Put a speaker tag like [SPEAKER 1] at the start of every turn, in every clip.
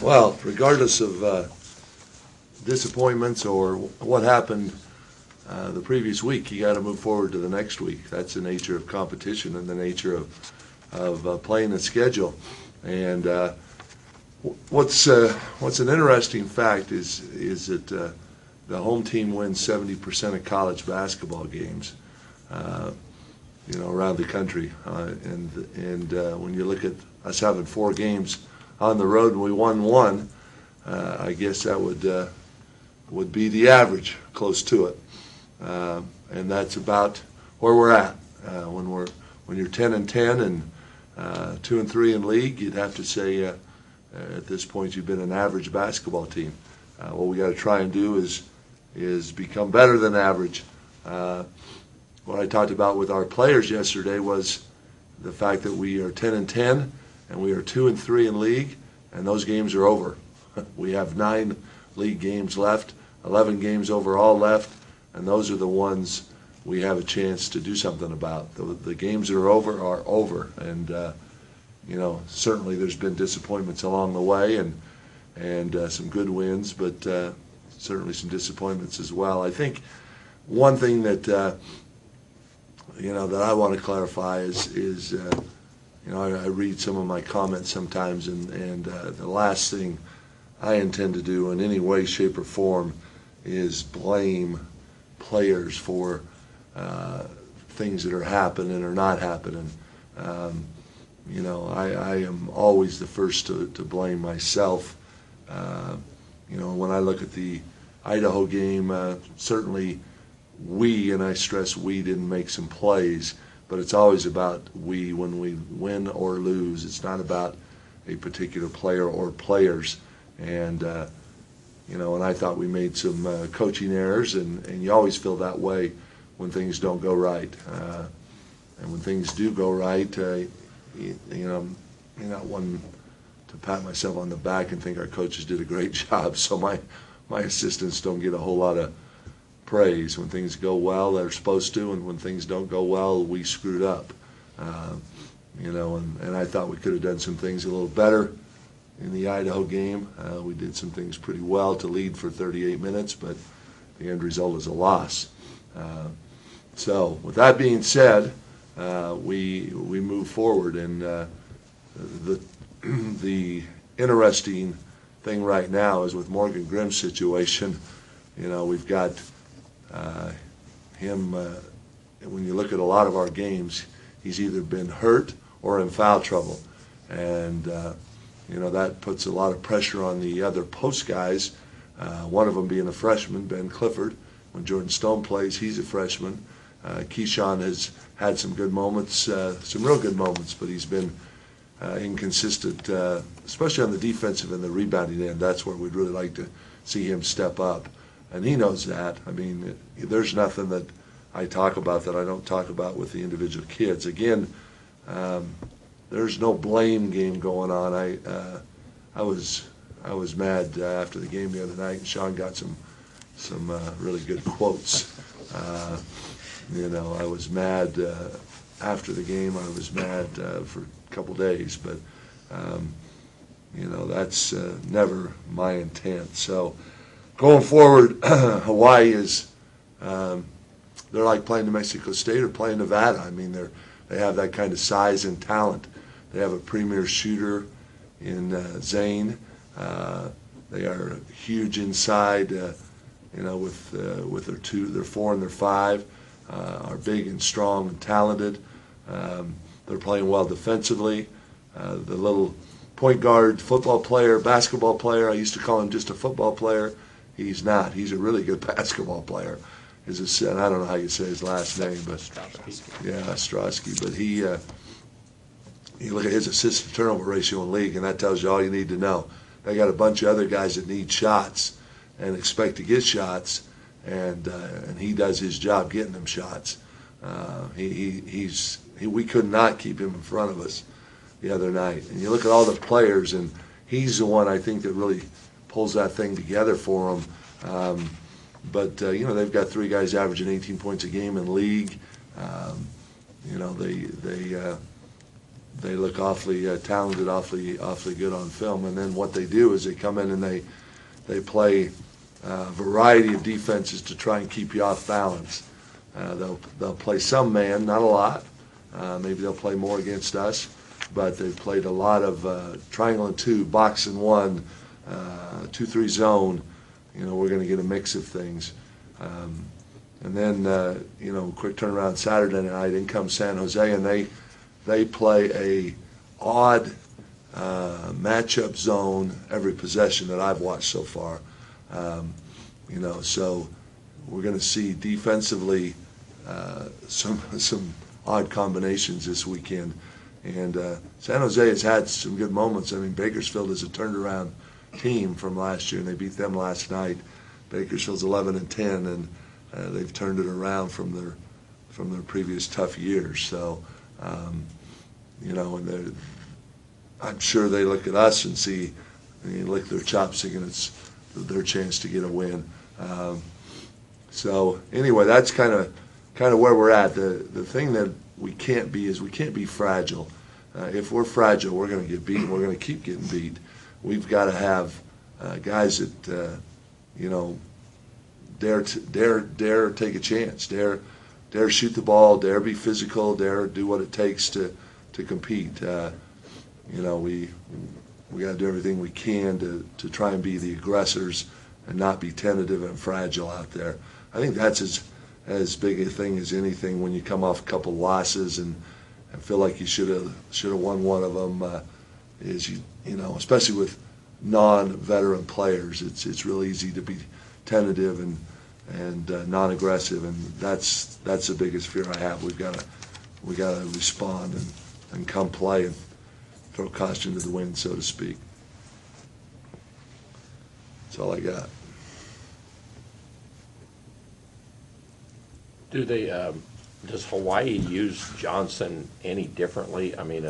[SPEAKER 1] Well, regardless of disappointments or what happened the previous week, you got to move forward to the next week. That's the nature of competition and the nature of playing a schedule. And what's an interesting fact is that the home team wins 70% of college basketball games, around the country. And when you look at us having 4 games on the road and we won 1, I guess that would be the average, close to it. And that's about where we're at. When you're 10-10 and 2-3 in league, you'd have to say at this point you've been an average basketball team. What we got to try and do is become better than average. What I talked about with our players yesterday was the fact that we are 10-10 and we are 2-3 in league, and those games are over. We have 9 league games left, 11 games overall left, and those are the ones we have a chance to do something about. The games that are over, and certainly there's been disappointments along the way, and some good wins, but certainly some disappointments as well. I think one thing that that I want to clarify is I read some of my comments sometimes, and the last thing I intend to do in any way, shape, or form is blame players for things that are happening or not happening. I am always the first to blame myself. When I look at the Idaho game, certainly and I stress we, didn't make some plays, but it's always about we when we win or lose. It's not about a particular player or players. And and I thought we made some coaching errors, and you always feel that way when things don't go right. And when things do go right, I'm not one to pat myself on the back and think our coaches did a great job. So my assistants don't get a whole lot of praise. When things go well, they're supposed to, and when things don't go well, we screwed up. And I thought we could have done some things a little better in the Idaho game. We did some things pretty well to lead for 38 minutes, but the end result is a loss. So with that being said, we move forward, and the interesting thing right now is with Morgan Grimm's situation. We've got him. When you look at a lot of our games, he's either been hurt or in foul trouble, and that puts a lot of pressure on the other post guys. One of them being a freshman, Ben Clifford. When Jordan Stone plays, he's a freshman. Keyshawn has had some good moments, some real good moments, but he's been inconsistent, especially on the defensive and the rebounding end. That's where we'd really like to see him step up, and he knows that. I mean, there's nothing that I talk about that I don't talk about with the individual kids. Again, there's no blame game going on. I was mad after the game the other night, and Sean got some really good quotes. I was mad after the game. I was mad for a couple days, but that's never my intent. So going forward, Hawaii is they're like playing New Mexico State or playing Nevada. I mean, they have that kind of size and talent. They have a premier shooter in Zane. They are huge inside. With their 4 and their 5, are big and strong and talented. They're playing well defensively. The little point guard, football player, basketball player, I used to call him just a football player. He's not. He's a really good basketball player. And I don't know how you say his last name, but Ostrowski. But you look at his assist to turnover ratio in the league, and that tells you all you need to know. They got a bunch of other guys that need shots and expect to get shots, and he does his job getting them shots. We could not keep him in front of us the other night. And you look at all the players, and he's the one I think that really pulls that thing together for them. But they've got 3 guys averaging 18 points a game in league. they look awfully talented, awfully good on film. And then what they do is they come in and they play a variety of defenses to try and keep you off balance. They'll play some man, not a lot. Maybe they'll play more against us, but they've played a lot of triangle and two, box and one, 2-3 zone. We're going to get a mix of things. And then, quick turnaround Saturday night, in comes San Jose, and they play a odd matchup zone every possession that I've watched so far. So we're going to see defensively some odd combinations this weekend. And San Jose has had some good moments. I mean, Bakersfield is a turned around team from last year, and they beat them last night. Bakersfield's 11-10, and they've turned it around from their previous tough years. So, and I'm sure they look at us and see, lick their chops, thinking it's their chance to get a win. So anyway, that's kind of where we're at. The thing that we can't be is we can't be fragile. If we're fragile, we're going to get beat. We're going to keep getting beat. We've got to have guys that dare take a chance, dare shoot the ball, dare be physical, dare do what it takes to compete. We got to do everything we can to try and be the aggressors and not be tentative and fragile out there. I think that's as big a thing as anything when you come off a couple losses and feel like you should have won one of them. Especially with non-veteran players, it's real easy to be tentative and non-aggressive, and that's the biggest fear I have. We got to respond and come play and throw caution to the wind, so to speak. That's all I got.
[SPEAKER 2] Do they? Does Hawaii use Johnson any differently? I mean,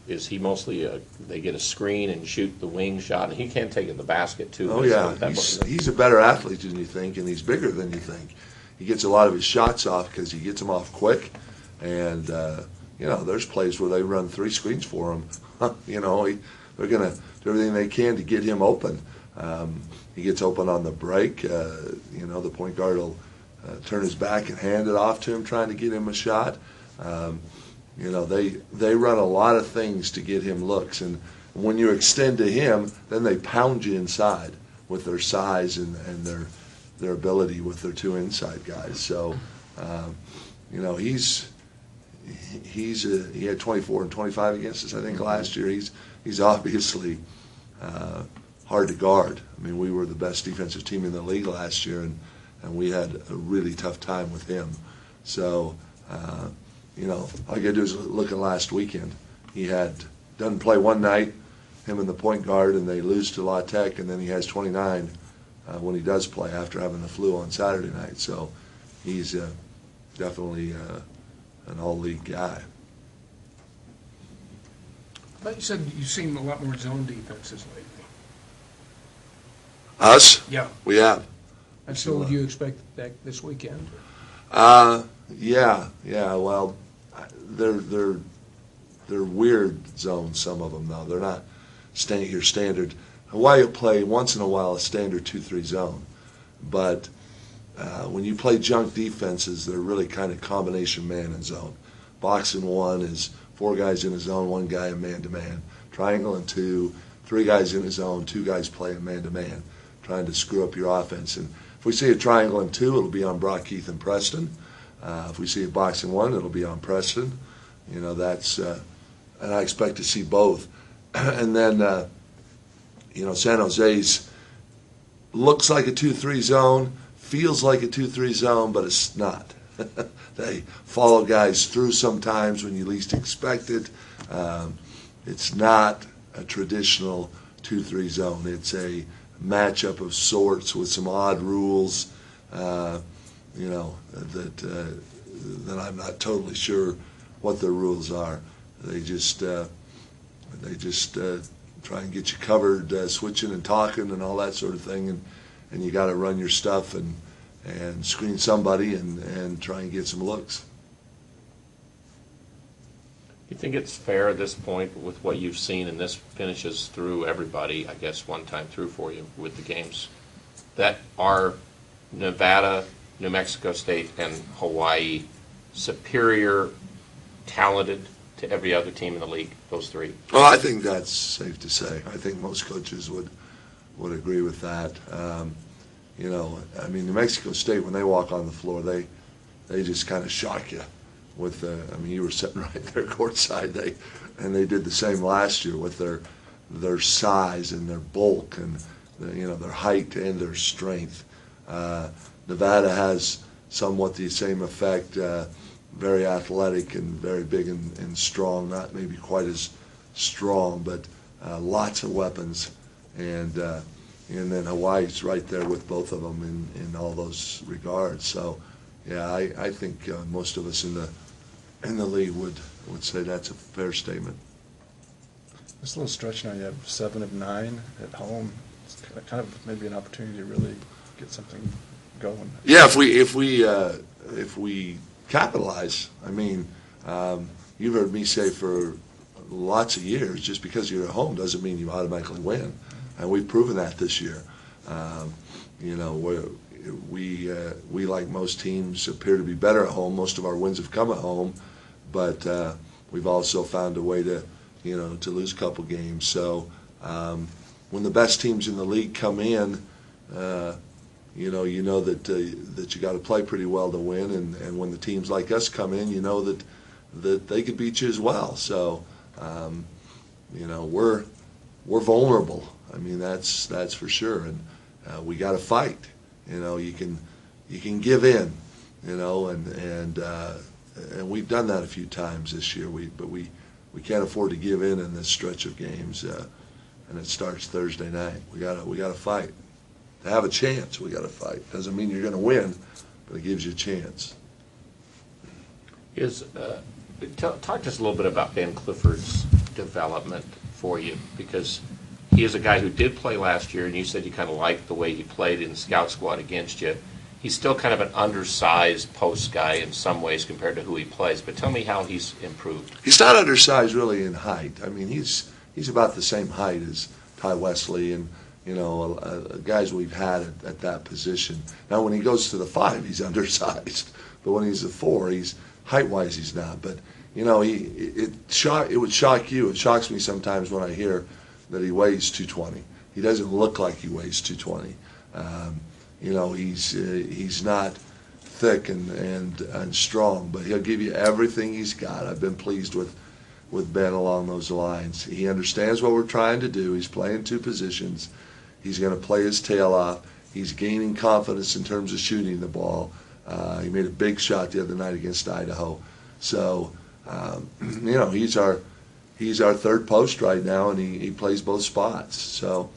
[SPEAKER 2] is he mostly they get a screen and shoot the wing shot, and he can take it in the basket too?
[SPEAKER 1] Oh yeah, he's a better athlete than you think, and he's bigger than you think. He gets a lot of his shots off because he gets them off quick, and there's plays where they run 3 screens for him. They're going to do everything they can to get him open. He gets open on the break. The point guard will turn his back and hand it off to him, trying to get him a shot. They run a lot of things to get him looks, and when you extend to him, then they pound you inside with their size and their ability with their 2 inside guys. So, he had 24 and 25 against us, I think, last year. He's obviously hard to guard. I mean, we were the best defensive team in the league last year, and we had a really tough time with him. So, all you got to do is look at last weekend. He doesn't play one night, him and the point guard, and they lose to La Tech, and then he has 29 when he does play after having the flu on Saturday night. So he's definitely an all-league guy.
[SPEAKER 3] But you said you've seen a lot more zone defenses lately.
[SPEAKER 1] Us?
[SPEAKER 3] Yeah.
[SPEAKER 1] We have.
[SPEAKER 3] And so would you expect that this weekend?
[SPEAKER 1] Yeah. Well, they're weird zones. Some of them, though, they're not your standard. Hawaii will play once in a while a standard 2-3 zone, but when you play junk defenses, they're really kind of combination man and zone. Box and one is 4 guys in a zone, 1 guy in man-to-man. Triangle and 2, 3 guys in a zone, 2 guys playing man-to-man, trying to screw up your offense. And if we see a triangle and 2, it'll be on Brock, Keith, and Preston. If we see a box and 1, it'll be on Preston. That's and I expect to see both. And then San Jose's looks like a 2-3 zone, feels like a 2-3 zone, but it's not. They follow guys through sometimes when you least expect it. It's not a traditional 2-3 zone. It's a matchup of sorts with some odd rules, that I'm not totally sure what the rules are. They just try and get you covered, switching and talking and all that sort of thing, and you got to run your stuff and screen somebody and try and get some looks.
[SPEAKER 2] You think it's fair at this point with what you've seen, and this finishes through everybody, I guess, one time through for you with the games, that are Nevada, New Mexico State, and Hawaii superior, talented to every other team in the league, those three?
[SPEAKER 1] Well, I think that's safe to say. I think most coaches would agree with that. You know, I mean, New Mexico State, when they walk on the floor, they just kind of shock you with I mean, you were sitting right there courtside. They did the same last year with their size and their bulk and their height and their strength. Nevada has somewhat the same effect. Very athletic and very big and strong. Not maybe quite as strong, but lots of weapons. And then Hawaii's right there with both of them in all those regards. So, yeah, I think most of us in the league would say that's a fair statement.
[SPEAKER 4] This little stretch now, you have 7 of 9 at home. It's kind of maybe an opportunity to really get something going.
[SPEAKER 1] Yeah, if we capitalize. I mean, you've heard me say for lots of years, just because you're at home doesn't mean you automatically win, and we've proven that this year. You know, we like most teams appear to be better at home. Most of our wins have come at home, but we've also found a way to lose a couple games. So when the best teams in the league come in, you know that you got to play pretty well to win, and when the teams like us come in, you know that they could beat you as well. So we're vulnerable. I mean, that's for sure, and we got to fight. You can give in, and we've done that a few times this year. But we can't afford to give in this stretch of games, and it starts Thursday night. We gotta fight. To have a chance, we gotta fight. Doesn't mean you're going to win, but it gives you a chance.
[SPEAKER 2] Talk just a little bit about Ben Clifford's development for you, because he is a guy who did play last year, and you said you kind of liked the way he played in the scout squad against you. He's still kind of an undersized post guy in some ways compared to who he plays, but tell me how he's improved.
[SPEAKER 1] He's not undersized really in height. I mean, he's about the same height as Ty Wesley and guys we've had at that position. Now, when he goes to the 5, he's undersized, but when he's a 4, he's height-wise he's not. But it would shock you. It shocks me sometimes when I hear that he weighs 220. He doesn't look like he weighs 220. He's not thick and strong, but he'll give you everything he's got. I've been pleased with Ben along those lines. He understands what we're trying to do. He's playing 2 positions. He's going to play his tail off. He's gaining confidence in terms of shooting the ball. He made a big shot the other night against Idaho. So, he's our third post right now, and he plays both spots. So,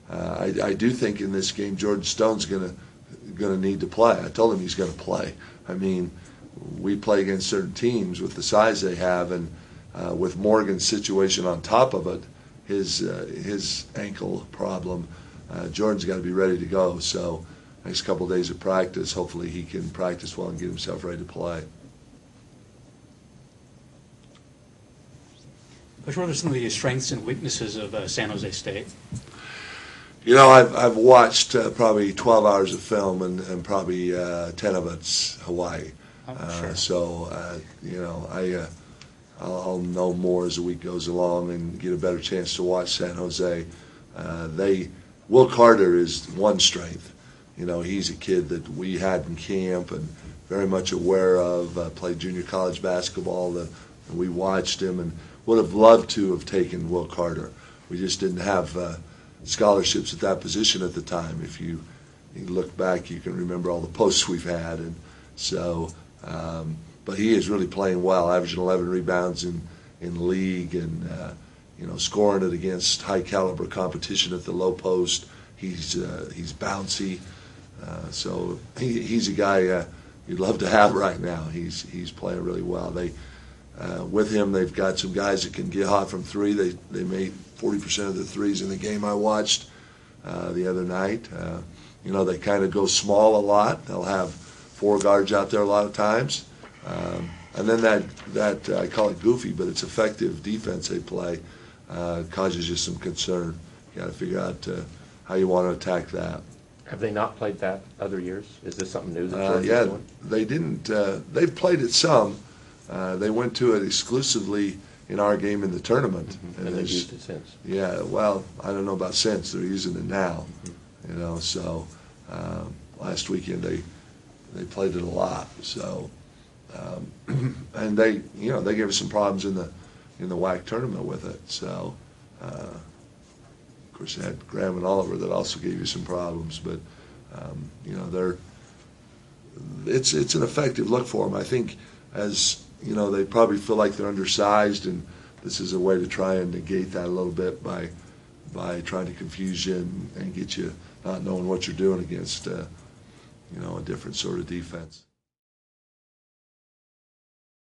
[SPEAKER 1] I do think in this game Jordan Stone's going to need to play. I told him he's going to play. I mean, we play against certain teams with the size they have, and with Morgan's situation on top of it, his ankle problem. Jordan's got to be ready to go. So next couple of days of practice, hopefully he can practice well and get himself ready to play.
[SPEAKER 5] Coach, what are some of the strengths and weaknesses of San Jose State?
[SPEAKER 1] I've watched probably 12 hours of film, and probably 10 of it's Hawaii.
[SPEAKER 5] Sure.
[SPEAKER 1] So I'll know more as the week goes along and get a better chance to watch San Jose. Will Carter is one strength. He's a kid that we had in camp and very much aware of. Played junior college basketball, and we watched him and would have loved to have taken Will Carter. We just didn't have scholarships at that position at the time. If you look back, you can remember all the posts we've had, and so. But he is really playing well, averaging 11 rebounds in league, and scoring it against high caliber competition at the low post. He's bouncy, so he's a guy you'd love to have right now. He's playing really well. With him, they've got some guys that can get hot from 3. They made 40% of the threes in the game I watched the other night. They kind of go small a lot. They'll have 4 guards out there a lot of times. And then that I call it goofy, but it's effective defense they play causes you some concern. You got to figure out how you want to attack that.
[SPEAKER 2] Have they not played that other years? Is this something new that Georgia's
[SPEAKER 1] Yeah,
[SPEAKER 2] doing?
[SPEAKER 1] they didn't. They've played it some. They went to it exclusively in our game in the tournament.
[SPEAKER 2] And they've used it since.
[SPEAKER 1] Yeah, well, I don't know about since. They're using it now. You know, so last weekend they played it a lot. So and they gave us some problems in the WAC tournament with it. So of course they had Graham and Oliver that also gave you some problems. But it's an effective look for them. I think as they probably feel like they're undersized, and this is a way to try and negate that a little bit by trying to confuse you and get you not knowing what you're doing against a different sort of defense.